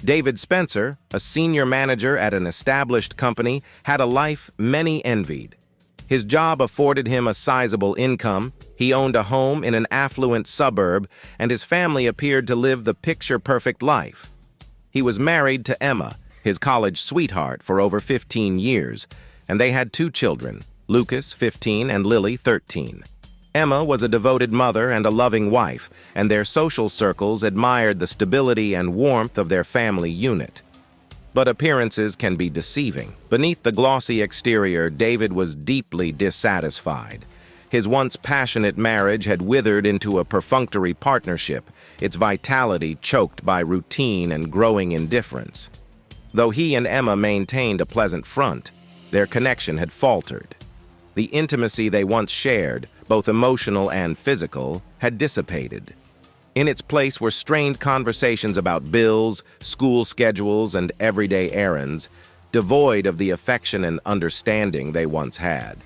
David Spencer, a senior manager at an established company, had a life many envied. His job afforded him a sizable income, he owned a home in an affluent suburb, and his family appeared to live the picture-perfect life. He was married to Emma, his college sweetheart, for over 15 years, and they had 2 children, Lucas, 15, and Lily, 13. Emma was a devoted mother and a loving wife, and their social circles admired the stability and warmth of their family unit. But appearances can be deceiving. Beneath the glossy exterior, David was deeply dissatisfied. His once passionate marriage had withered into a perfunctory partnership, its vitality choked by routine and growing indifference. Though he and Emma maintained a pleasant front, their connection had faltered. The intimacy they once shared, both emotional and physical, had dissipated. In its place were strained conversations about bills, school schedules, and everyday errands, devoid of the affection and understanding they once had.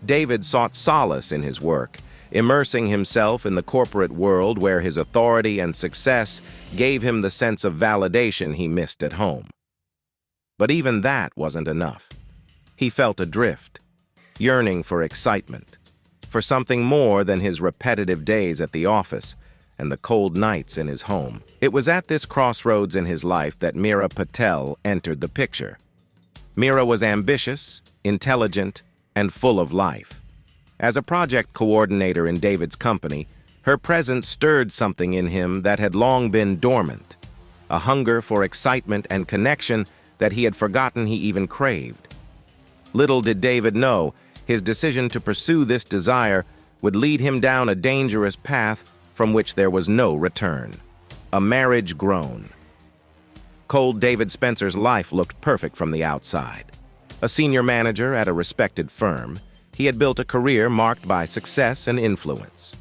David sought solace in his work, immersing himself in the corporate world where his authority and success gave him the sense of validation he missed at home. But even that wasn't enough. He felt adrift, yearning for excitement, for something more than his repetitive days at the office and the cold nights in his home. It was at this crossroads in his life that Meera Patel entered the picture. Meera was ambitious, intelligent, and full of life. As a project coordinator in David's company, her presence stirred something in him that had long been dormant, a hunger for excitement and connection that he had forgotten he even craved. Little did David know, his decision to pursue this desire would lead him down a dangerous path from which there was no return. A marriage grown. Cold David Spencer's life looked perfect from the outside. A senior manager at a respected firm, he had built a career marked by success and influence.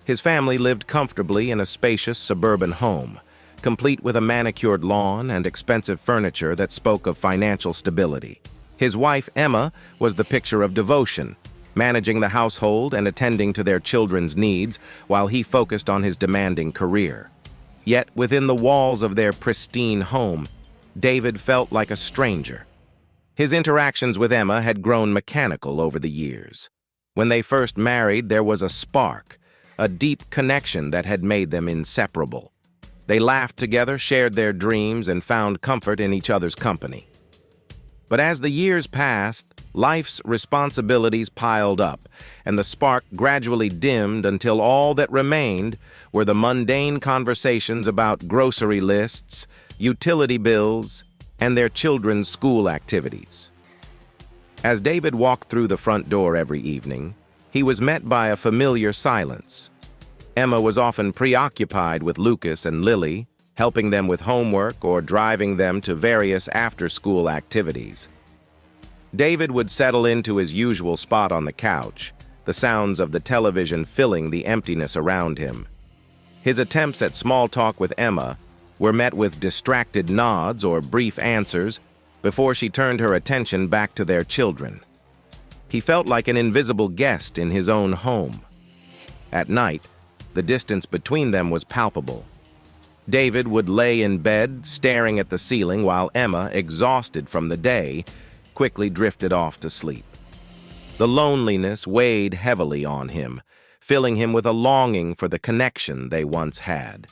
His family lived comfortably in a spacious suburban home, complete with a manicured lawn and expensive furniture that spoke of financial stability. His wife, Emma, was the picture of devotion, managing the household and attending to their children's needs while he focused on his demanding career. Yet, within the walls of their pristine home, David felt like a stranger. His interactions with Emma had grown mechanical over the years. When they first married, there was a spark, a deep connection that had made them inseparable. They laughed together, shared their dreams, and found comfort in each other's company. But as the years passed, life's responsibilities piled up, and the spark gradually dimmed until all that remained were the mundane conversations about grocery lists, utility bills, and their children's school activities. As David walked through the front door every evening, he was met by a familiar silence. Emma was often preoccupied with Lucas and Lily, helping them with homework or driving them to various after-school activities. David would settle into his usual spot on the couch, the sounds of the television filling the emptiness around him. His attempts at small talk with Emma were met with distracted nods or brief answers before she turned her attention back to their children. He felt like an invisible guest in his own home. At night, the distance between them was palpable. David would lay in bed, staring at the ceiling, while Emma, exhausted from the day, quickly drifted off to sleep. The loneliness weighed heavily on him, filling him with a longing for the connection they once had.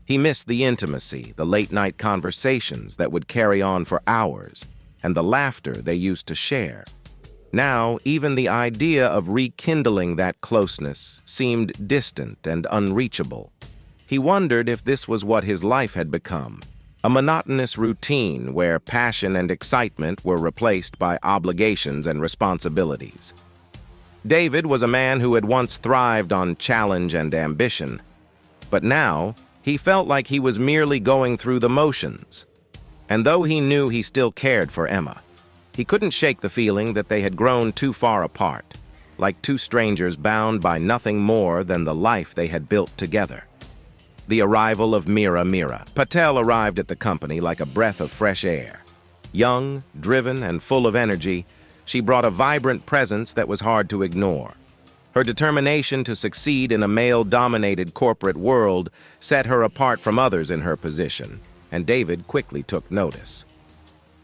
He missed the intimacy, the late-night conversations that would carry on for hours, and the laughter they used to share. Now, even the idea of rekindling that closeness seemed distant and unreachable. He wondered if this was what his life had become, a monotonous routine where passion and excitement were replaced by obligations and responsibilities. David was a man who had once thrived on challenge and ambition, but now he felt like he was merely going through the motions. And though he knew he still cared for Emma, he couldn't shake the feeling that they had grown too far apart, like two strangers bound by nothing more than the life they had built together. The arrival of Meera Patel arrived at the company like a breath of fresh air. Young, driven, and full of energy, she brought a vibrant presence that was hard to ignore. Her determination to succeed in a male-dominated corporate world set her apart from others in her position. and David quickly took notice.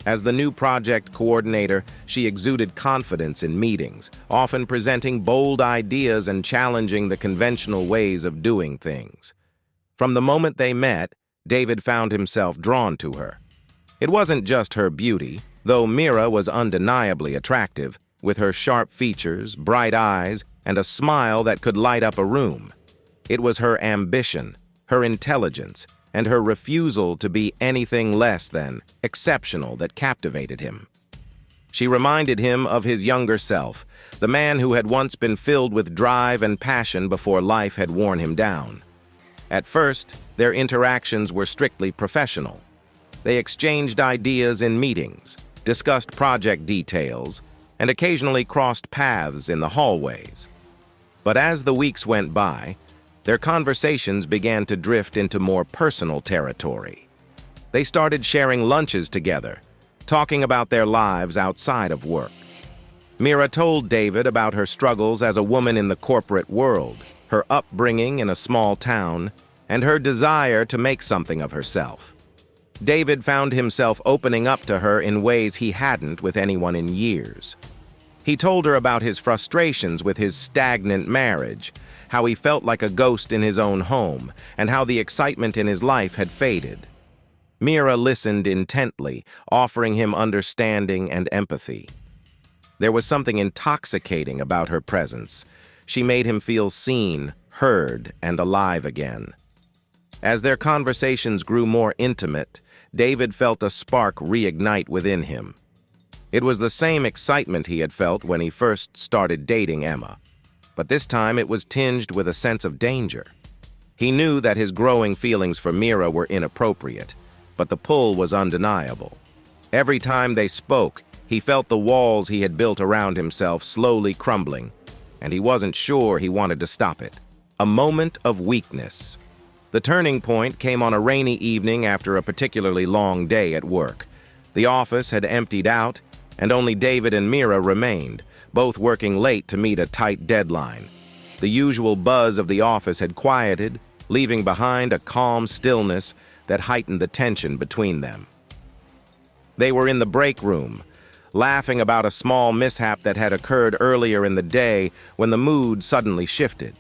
As the new project coordinator, she exuded confidence in meetings, often presenting bold ideas and challenging the conventional ways of doing things. From the moment they met, David found himself drawn to her. It wasn't just her beauty, though Meera was undeniably attractive, with her sharp features, bright eyes, and a smile that could light up a room. It was her ambition, her intelligence, and her refusal to be anything less than exceptional that captivated him. She reminded him of his younger self, the man who had once been filled with drive and passion before life had worn him down. At first, their interactions were strictly professional. They exchanged ideas in meetings, discussed project details, and occasionally crossed paths in the hallways. But as the weeks went by, their conversations began to drift into more personal territory. They started sharing lunches together, talking about their lives outside of work. Meera told David about her struggles as a woman in the corporate world, her upbringing in a small town, and her desire to make something of herself. David found himself opening up to her in ways he hadn't with anyone in years. He told her about his frustrations with his stagnant marriage, how he felt like a ghost in his own home, and how the excitement in his life had faded. Meera listened intently, offering him understanding and empathy. There was something intoxicating about her presence. She made him feel seen, heard, and alive again. As their conversations grew more intimate, David felt a spark reignite within him. It was the same excitement he had felt when he first started dating Emma, but this time it was tinged with a sense of danger. He knew that his growing feelings for Meera were inappropriate, but the pull was undeniable. Every time they spoke, he felt the walls he had built around himself slowly crumbling, and he wasn't sure he wanted to stop it. A moment of weakness. The turning point came on a rainy evening after a particularly long day at work. The office had emptied out, and only David and Meera remained, both working late to meet a tight deadline. The usual buzz of the office had quieted, leaving behind a calm stillness that heightened the tension between them. They were in the break room, laughing about a small mishap that had occurred earlier in the day when the mood suddenly shifted.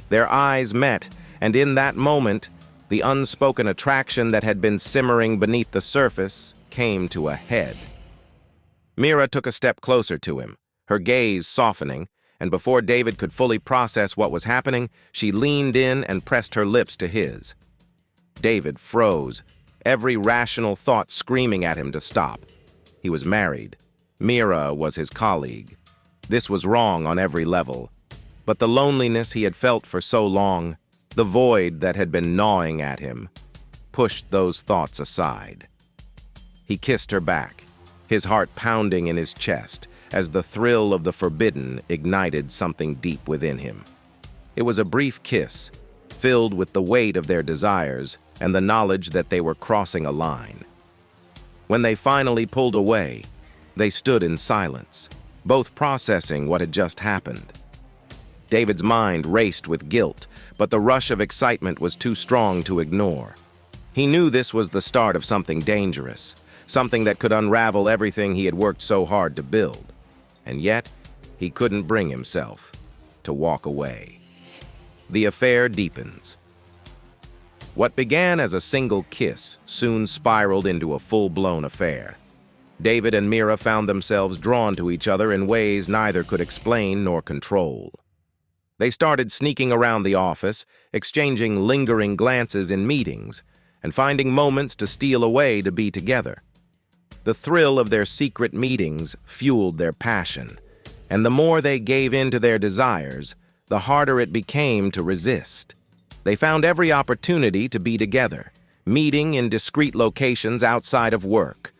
Their eyes met, and in that moment, the unspoken attraction that had been simmering beneath the surface came to a head. Meera took a step closer to him, her gaze softening, and before David could fully process what was happening, she leaned in and pressed her lips to his. David froze, every rational thought screaming at him to stop. He was married. Meera was his colleague. This was wrong on every level. But the loneliness he had felt for so long, the void that had been gnawing at him, pushed those thoughts aside. He kissed her back, his heart pounding in his chest as the thrill of the forbidden ignited something deep within him. It was a brief kiss, filled with the weight of their desires and the knowledge that they were crossing a line. When they finally pulled away, they stood in silence, both processing what had just happened. David's mind raced with guilt, but the rush of excitement was too strong to ignore. He knew this was the start of something dangerous, something that could unravel everything he had worked so hard to build. And yet, he couldn't bring himself to walk away. The affair deepens. What began as a single kiss soon spiraled into a full-blown affair. David and Meera found themselves drawn to each other in ways neither could explain nor control. They started sneaking around the office, exchanging lingering glances in meetings, and finding moments to steal away to be together. The thrill of their secret meetings fueled their passion, and the more they gave in to their desires, the harder it became to resist. They found every opportunity to be together, meeting in discreet locations outside of work.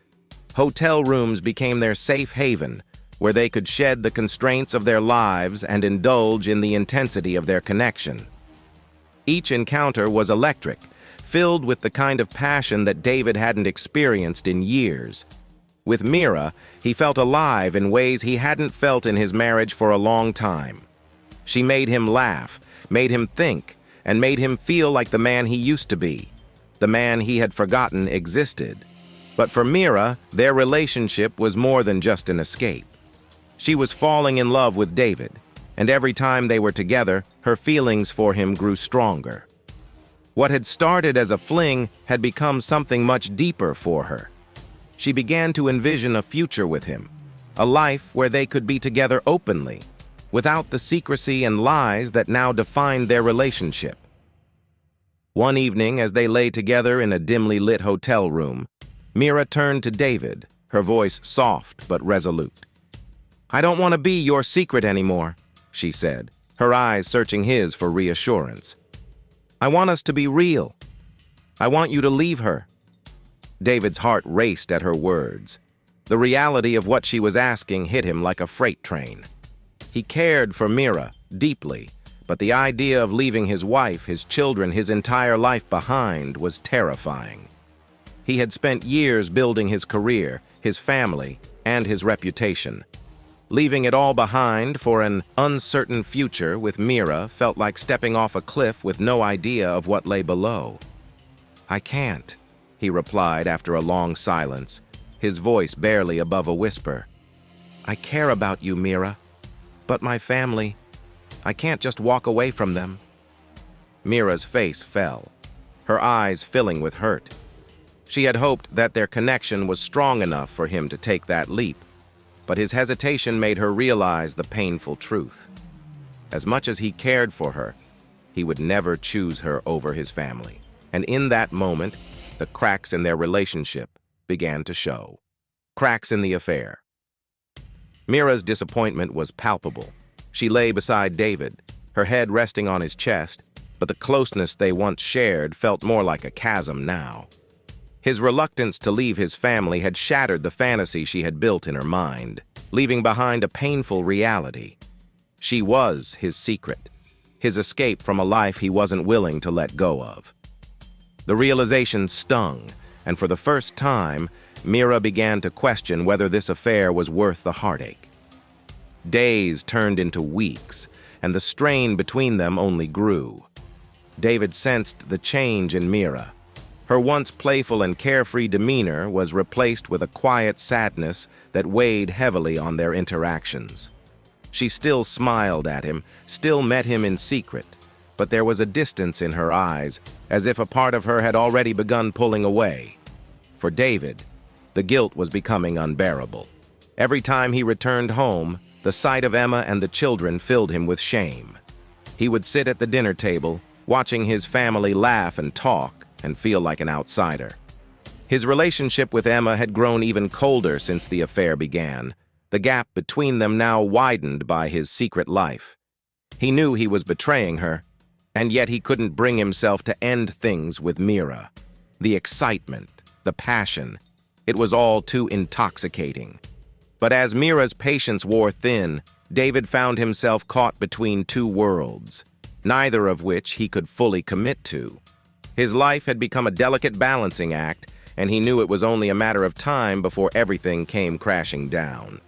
Hotel rooms became their safe haven, where they could shed the constraints of their lives and indulge in the intensity of their connection. Each encounter was electric, filled with the kind of passion that David hadn't experienced in years. With Meera, he felt alive in ways he hadn't felt in his marriage for a long time. She made him laugh, made him think, and made him feel like the man he used to be. the man he had forgotten existed. But for Meera, their relationship was more than just an escape. She was falling in love with David, and every time they were together, her feelings for him grew stronger. What had started as a fling had become something much deeper for her. She began to envision a future with him, a life where they could be together openly, without the secrecy and lies that now defined their relationship. One evening, as they lay together in a dimly lit hotel room, Meera turned to David, her voice soft but resolute. "I don't want to be your secret anymore," she said, her eyes searching his for reassurance. "I want us to be real. I want you to leave her." David's heart raced at her words. The reality of what she was asking hit him like a freight train. He cared for Meera deeply, but the idea of leaving his wife, his children, his entire life behind was terrifying. He had spent years building his career, his family, and his reputation. Leaving it all behind for an uncertain future with Meera felt like stepping off a cliff with no idea of what lay below. "I can't," he replied after a long silence, his voice barely above a whisper. "I care about you, Meera, but my family, I can't just walk away from them." Meera's face fell, her eyes filling with hurt. She had hoped that their connection was strong enough for him to take that leap, but his hesitation made her realize the painful truth. As much as he cared for her, he would never choose her over his family. And in that moment, the cracks in their relationship began to show. Cracks in the affair. Meera's disappointment was palpable. She lay beside David, her head resting on his chest, but the closeness they once shared felt more like a chasm now. His reluctance to leave his family had shattered the fantasy she had built in her mind, leaving behind a painful reality. She was his secret, his escape from a life he wasn't willing to let go of. The realization stung, and for the first time, Meera began to question whether this affair was worth the heartache. Days turned into weeks, and the strain between them only grew. David sensed the change in Meera. Her once playful and carefree demeanor was replaced with a quiet sadness that weighed heavily on their interactions. She still smiled at him, still met him in secret, but there was a distance in her eyes, as if a part of her had already begun pulling away. For David, the guilt was becoming unbearable. Every time he returned home, the sight of Emma and the children filled him with shame. He would sit at the dinner table, watching his family laugh and talk, and feel like an outsider. His relationship with Emma had grown even colder since the affair began, the gap between them now widened by his secret life. He knew he was betraying her, and yet he couldn't bring himself to end things with Meera. The excitement, the passion, it was all too intoxicating. But as Meera's patience wore thin, David found himself caught between two worlds, neither of which he could fully commit to. His life had become a delicate balancing act, and he knew it was only a matter of time before everything came crashing down.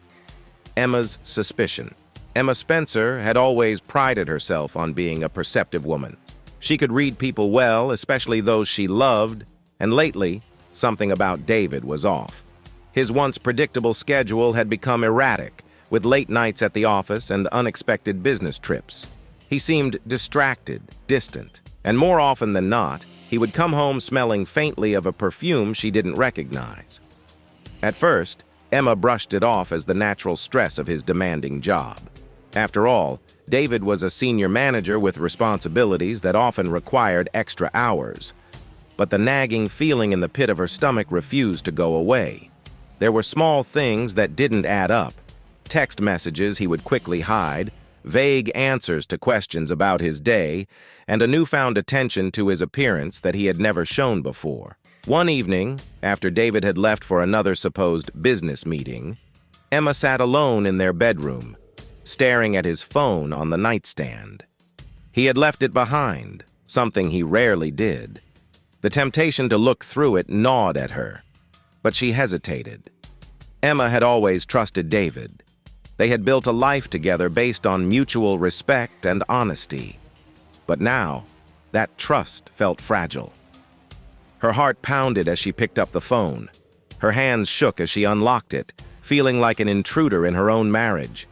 Emma's suspicion. Emma Spencer had always prided herself on being a perceptive woman. She could read people well, especially those she loved, and lately, something about David was off. His once predictable schedule had become erratic, with late nights at the office and unexpected business trips. He seemed distracted, distant, and more often than not, he would come home smelling faintly of a perfume she didn't recognize. At first, Emma brushed it off as the natural stress of his demanding job. After all, David was a senior manager with responsibilities that often required extra hours. But the nagging feeling in the pit of her stomach refused to go away. There were small things that didn't add up. Text messages he would quickly hide, vague answers to questions about his day, and a newfound attention to his appearance that he had never shown before. One evening, after David had left for another supposed business meeting, Emma sat alone in their bedroom, staring at his phone on the nightstand. He had left it behind, something he rarely did. The temptation to look through it gnawed at her, but she hesitated. Emma had always trusted David. They had built a life together based on mutual respect and honesty. But now, that trust felt fragile. Her heart pounded as she picked up the phone. Her hands shook as she unlocked it, feeling like an intruder in her own marriage.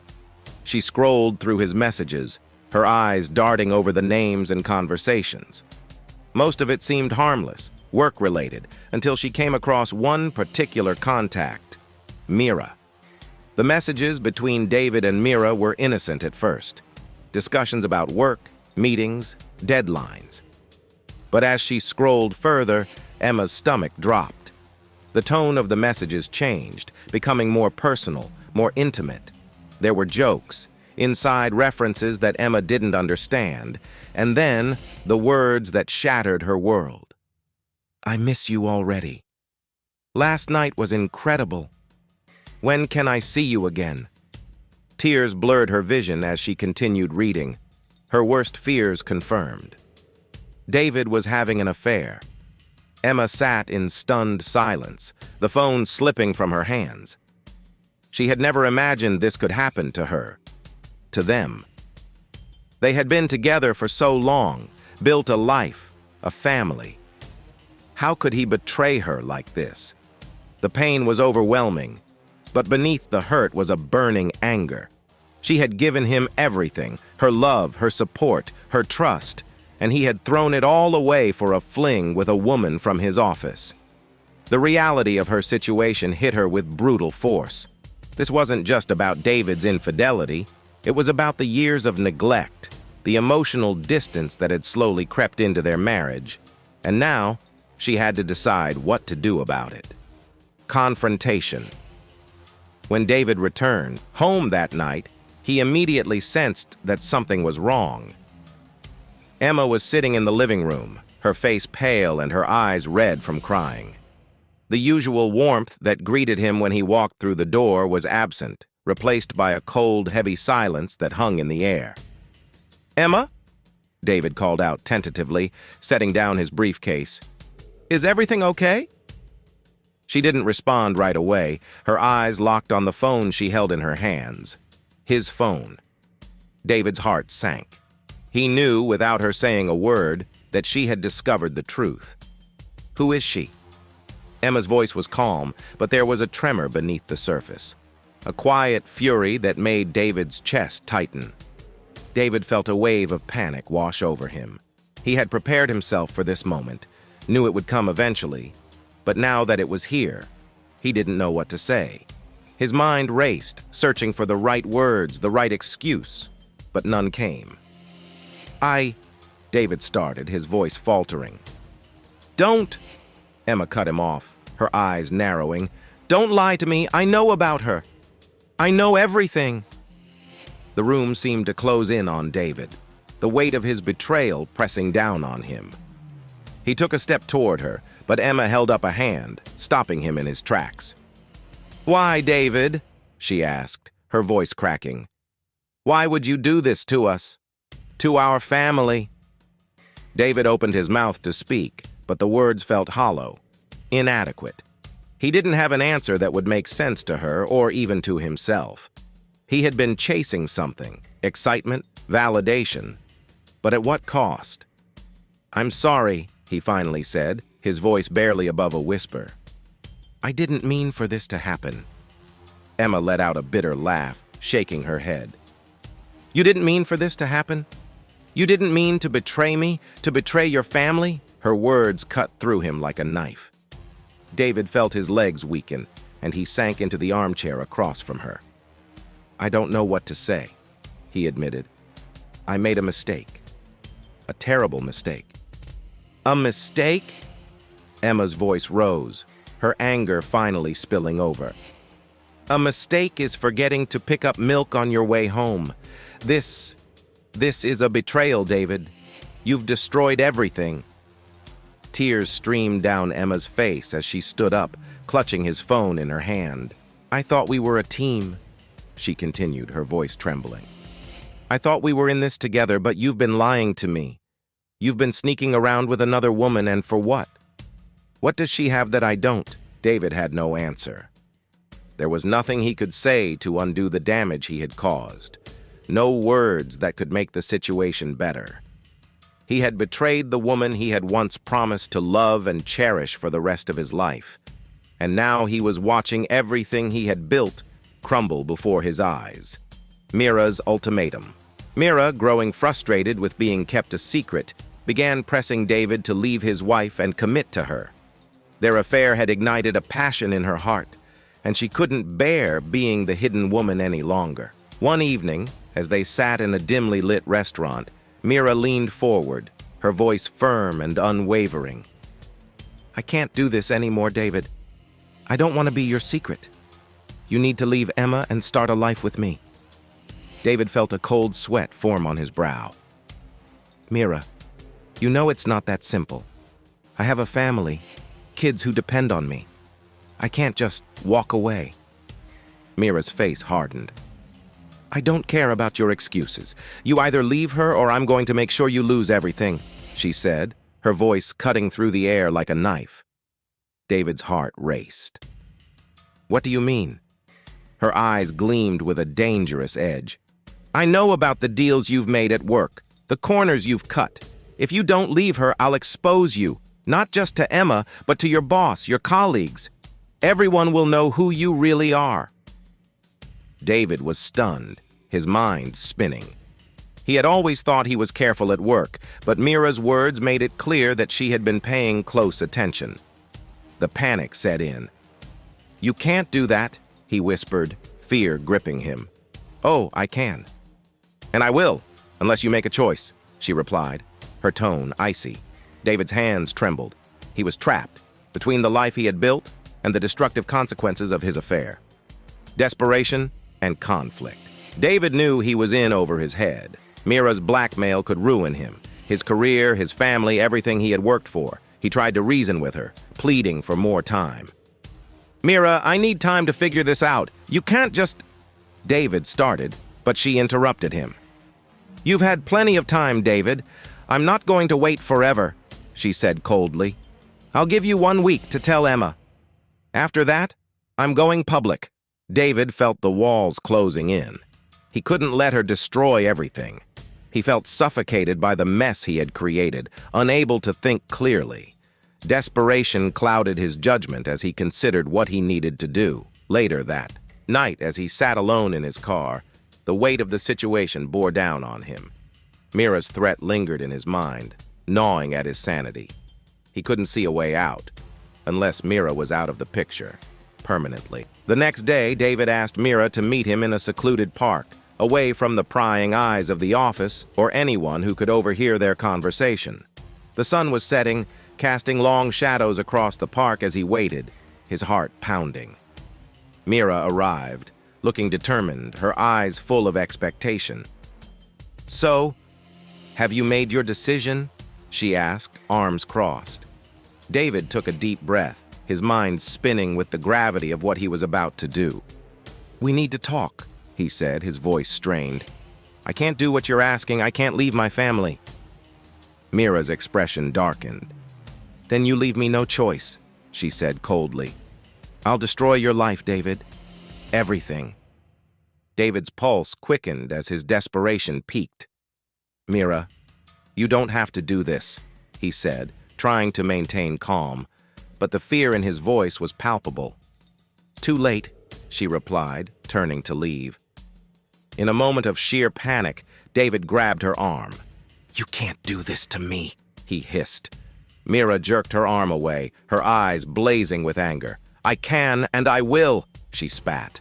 She scrolled through his messages, her eyes darting over the names and conversations. Most of it seemed harmless, work-related, until she came across one particular contact, Meera. The messages between David and Meera were innocent at first. Discussions about work, meetings, deadlines. But as she scrolled further, Emma's stomach dropped. The tone of the messages changed, becoming more personal, more intimate. There were jokes, inside references that Emma didn't understand, and then the words that shattered her world. "I miss you already. Last night was incredible. When can I see you again?" Tears blurred her vision as she continued reading, her worst fears confirmed. David was having an affair. Emma sat in stunned silence, the phone slipping from her hands. She had never imagined this could happen to her, to them. They had been together for so long, built a life, a family. How could he betray her like this? The pain was overwhelming, but beneath the hurt was a burning anger. She had given him everything, her love, her support, her trust, and he had thrown it all away for a fling with a woman from his office. The reality of her situation hit her with brutal force. This wasn't just about David's infidelity. It was about the years of neglect, the emotional distance that had slowly crept into their marriage. And now, she had to decide what to do about it. Confrontation. When David returned home that night, he immediately sensed that something was wrong. Emma was sitting in the living room, her face pale and her eyes red from crying. The usual warmth that greeted him when he walked through the door was absent, replaced by a cold, heavy silence that hung in the air. "Emma?" David called out tentatively, setting down his briefcase. "Is everything okay?" She didn't respond right away, her eyes locked on the phone she held in her hands. His phone. David's heart sank. He knew, without her saying a word, that she had discovered the truth. "Who is she?" Emma's voice was calm, but there was a tremor beneath the surface. A quiet fury that made David's chest tighten. David felt a wave of panic wash over him. He had prepared himself for this moment, knew it would come eventually, but now that it was here, he didn't know what to say. His mind raced, searching for the right words, the right excuse, but none came. David started, his voice faltering. "Don't!" Emma cut him off, her eyes narrowing. "Don't lie to me. I know about her. I know everything." The room seemed to close in on David, the weight of his betrayal pressing down on him. He took a step toward her, but Emma held up a hand, stopping him in his tracks. "Why, David?" she asked, her voice cracking. "Why would you do this to us? To our family?" David opened his mouth to speak, but the words felt hollow, inadequate. He didn't have an answer that would make sense to her or even to himself. He had been chasing something, excitement, validation, but at what cost? "I'm sorry," he finally said, his voice barely above a whisper. "I didn't mean for this to happen." Emma let out a bitter laugh, shaking her head. "You didn't mean for this to happen? You didn't mean to betray me, to betray your family?" Her words cut through him like a knife. David felt his legs weaken, and he sank into the armchair across from her. "I don't know what to say," he admitted. "I made a mistake. A terrible mistake." "A mistake?" Emma's voice rose, her anger finally spilling over. "A mistake is forgetting to pick up milk on your way home. This is a betrayal, David. You've destroyed everything." Tears streamed down Emma's face as she stood up, clutching his phone in her hand. "I thought we were a team," she continued, her voice trembling. "I thought we were in this together, but you've been lying to me. You've been sneaking around with another woman, and for what? What does she have that I don't?" David had no answer. There was nothing he could say to undo the damage he had caused. No words that could make the situation better. He had betrayed the woman he had once promised to love and cherish for the rest of his life. And now he was watching everything he had built crumble before his eyes. Meera's ultimatum. Meera, growing frustrated with being kept a secret, began pressing David to leave his wife and commit to her. Their affair had ignited a passion in her heart, and she couldn't bear being the hidden woman any longer. One evening, as they sat in a dimly lit restaurant, Meera leaned forward, her voice firm and unwavering. "I can't do this anymore, David. I don't want to be your secret. You need to leave Emma and start a life with me." David felt a cold sweat form on his brow. "Meera, you know it's not that simple. I have a family, kids who depend on me. I can't just walk away." Meera's face hardened. "I don't care about your excuses. You either leave her or I'm going to make sure you lose everything," she said, her voice cutting through the air like a knife. David's heart raced. "What do you mean?" Her eyes gleamed with a dangerous edge. "I know about the deals you've made at work, the corners you've cut. If you don't leave her, I'll expose you, not just to Emma, but to your boss, your colleagues. Everyone will know who you really are." David was stunned, his mind spinning. He had always thought he was careful at work, but Meera's words made it clear that she had been paying close attention. The panic set in. "You can't do that," he whispered, fear gripping him. "Oh, I can. And I will, unless you make a choice," she replied, her tone icy. David's hands trembled. He was trapped between the life he had built and the destructive consequences of his affair. Desperation and conflict. David knew he was in over his head. Meera's blackmail could ruin him, his career, his family, everything he had worked for. He tried to reason with her, pleading for more time. "Meera, I need time to figure this out. You can't just—" David started, but she interrupted him. "You've had plenty of time, David. I'm not going to wait forever," she said coldly. "I'll give you 1 week to tell Emma. After that, I'm going public." David felt the walls closing in. He couldn't let her destroy everything. He felt suffocated by the mess he had created, unable to think clearly. Desperation clouded his judgment as he considered what he needed to do. Later that night, as he sat alone in his car, the weight of the situation bore down on him. Meera's threat lingered in his mind, gnawing at his sanity. He couldn't see a way out, unless Meera was out of the picture, permanently. The next day, David asked Meera to meet him in a secluded park, away from the prying eyes of the office or anyone who could overhear their conversation. The sun was setting, casting long shadows across the park as he waited, his heart pounding. Meera arrived, looking determined, her eyes full of expectation. "So, have you made your decision?" she asked, arms crossed. David took a deep breath, his mind spinning with the gravity of what he was about to do. "We need to talk," he said, his voice strained. "I can't do what you're asking. I can't leave my family." Meera's expression darkened. "Then you leave me no choice," she said coldly. "I'll destroy your life, David. Everything." David's pulse quickened as his desperation peaked. "Meera, you don't have to do this," he said, trying to maintain calm, but the fear in his voice was palpable. "Too late," she replied, turning to leave. In a moment of sheer panic, David grabbed her arm. "You can't do this to me," he hissed. Meera jerked her arm away, her eyes blazing with anger. "I can and I will," she spat.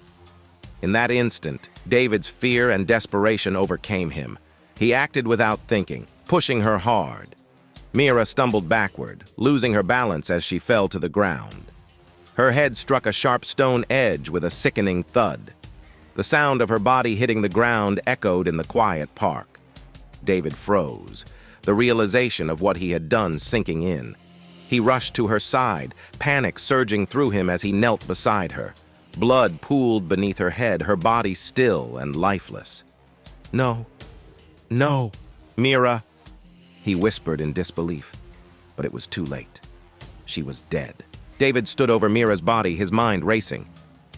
In that instant, David's fear and desperation overcame him. He acted without thinking, pushing her hard. Meera stumbled backward, losing her balance as she fell to the ground. Her head struck a sharp stone edge with a sickening thud. The sound of her body hitting the ground echoed in the quiet park. David froze, the realization of what he had done sinking in. He rushed to her side, panic surging through him as he knelt beside her. Blood pooled beneath her head, her body still and lifeless. "No, no, Meera," he whispered in disbelief. But it was too late. She was dead. David stood over Meera's body, his mind racing.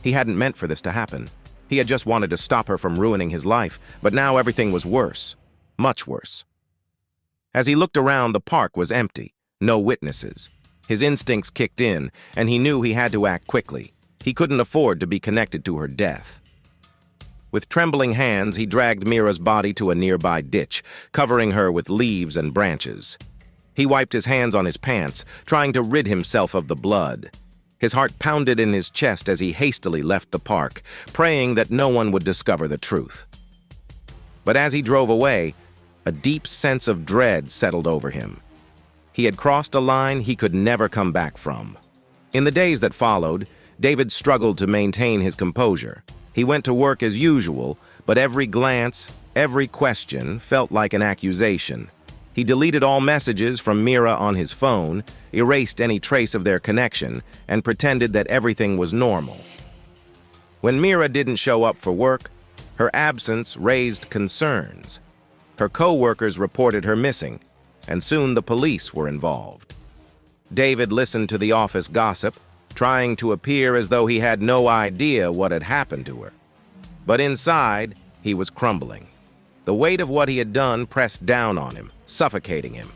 He hadn't meant for this to happen. He had just wanted to stop her from ruining his life, but now everything was worse, much worse. As he looked around, the park was empty, no witnesses. His instincts kicked in, and he knew he had to act quickly. He couldn't afford to be connected to her death. With trembling hands, he dragged Meera's body to a nearby ditch, covering her with leaves and branches. He wiped his hands on his pants, trying to rid himself of the blood. His heart pounded in his chest as he hastily left the park, praying that no one would discover the truth. But as he drove away, a deep sense of dread settled over him. He had crossed a line he could never come back from. In the days that followed, David struggled to maintain his composure. He went to work as usual, but every glance, every question felt like an accusation. He deleted all messages from Meera on his phone, erased any trace of their connection, and pretended that everything was normal. When Meera didn't show up for work, her absence raised concerns. Her co-workers reported her missing, and soon the police were involved. David listened to the office gossip, trying to appear as though he had no idea what had happened to her. But inside, he was crumbling. The weight of what he had done pressed down on him, suffocating him.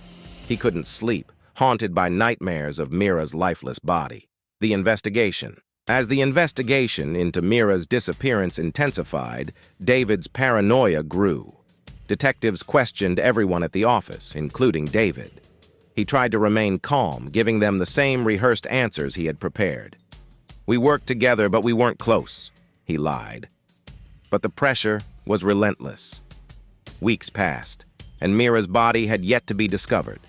He couldn't sleep, haunted by nightmares of Meera's lifeless body. The investigation. As the investigation into Meera's disappearance intensified, David's paranoia grew. Detectives questioned everyone at the office, including David. He tried to remain calm, giving them the same rehearsed answers he had prepared. "We worked together, but we weren't close," he lied. But the pressure was relentless. Weeks passed, and Meera's body had yet to be discovered.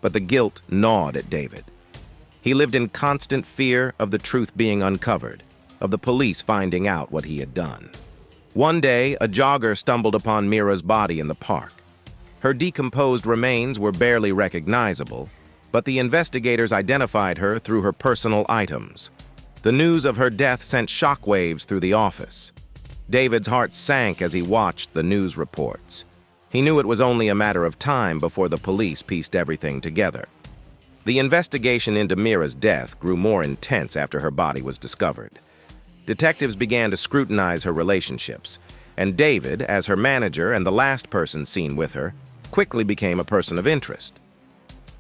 But the guilt gnawed at David. He lived in constant fear of the truth being uncovered, of the police finding out what he had done. One day, a jogger stumbled upon Meera's body in the park. Her decomposed remains were barely recognizable, but the investigators identified her through her personal items. The news of her death sent shockwaves through the office. David's heart sank as he watched the news reports. He knew it was only a matter of time before the police pieced everything together. The investigation into Meera's death grew more intense after her body was discovered. Detectives began to scrutinize her relationships, and David, as her manager and the last person seen with her, quickly became a person of interest.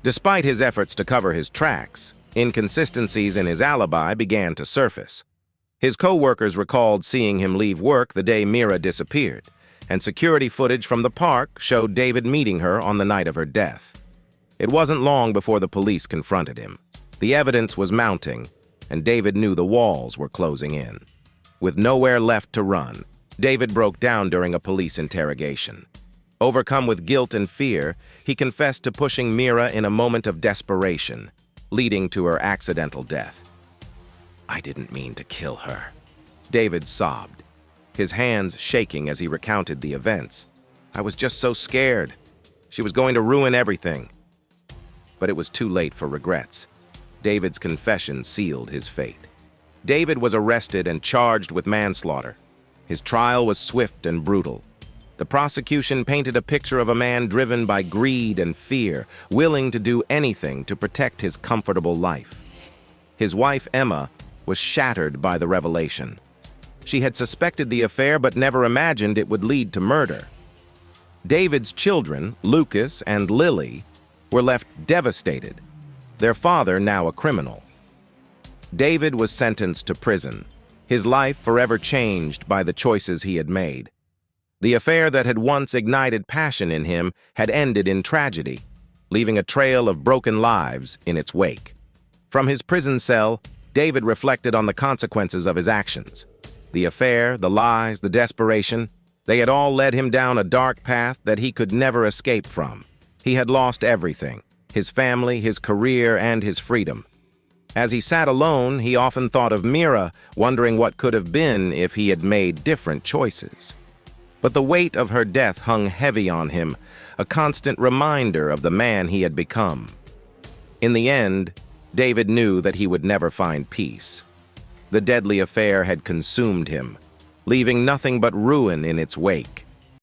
Despite his efforts to cover his tracks, inconsistencies in his alibi began to surface. His co-workers recalled seeing him leave work the day Meera disappeared, and security footage from the park showed David meeting her on the night of her death. It wasn't long before the police confronted him. The evidence was mounting, and David knew the walls were closing in. With nowhere left to run, David broke down during a police interrogation. Overcome with guilt and fear, he confessed to pushing Meera in a moment of desperation, leading to her accidental death. "I didn't mean to kill her," David sobbed, his hands shaking as he recounted the events. "I was just so scared. She was going to ruin everything." But it was too late for regrets. David's confession sealed his fate. David was arrested and charged with manslaughter. His trial was swift and brutal. The prosecution painted a picture of a man driven by greed and fear, willing to do anything to protect his comfortable life. His wife, Emma, was shattered by the revelation. She had suspected the affair but never imagined it would lead to murder. David's children, Lucas and Lily, were left devastated, their father now a criminal. David was sentenced to prison, his life forever changed by the choices he had made. The affair that had once ignited passion in him had ended in tragedy, leaving a trail of broken lives in its wake. From his prison cell, David reflected on the consequences of his actions. The affair, the lies, the desperation, they had all led him down a dark path that he could never escape from. He had lost everything, his family, his career, and his freedom. As he sat alone, he often thought of Meera, wondering what could have been if he had made different choices. But the weight of her death hung heavy on him, a constant reminder of the man he had become. In the end, David knew that he would never find peace. The deadly affair had consumed him, leaving nothing but ruin in its wake.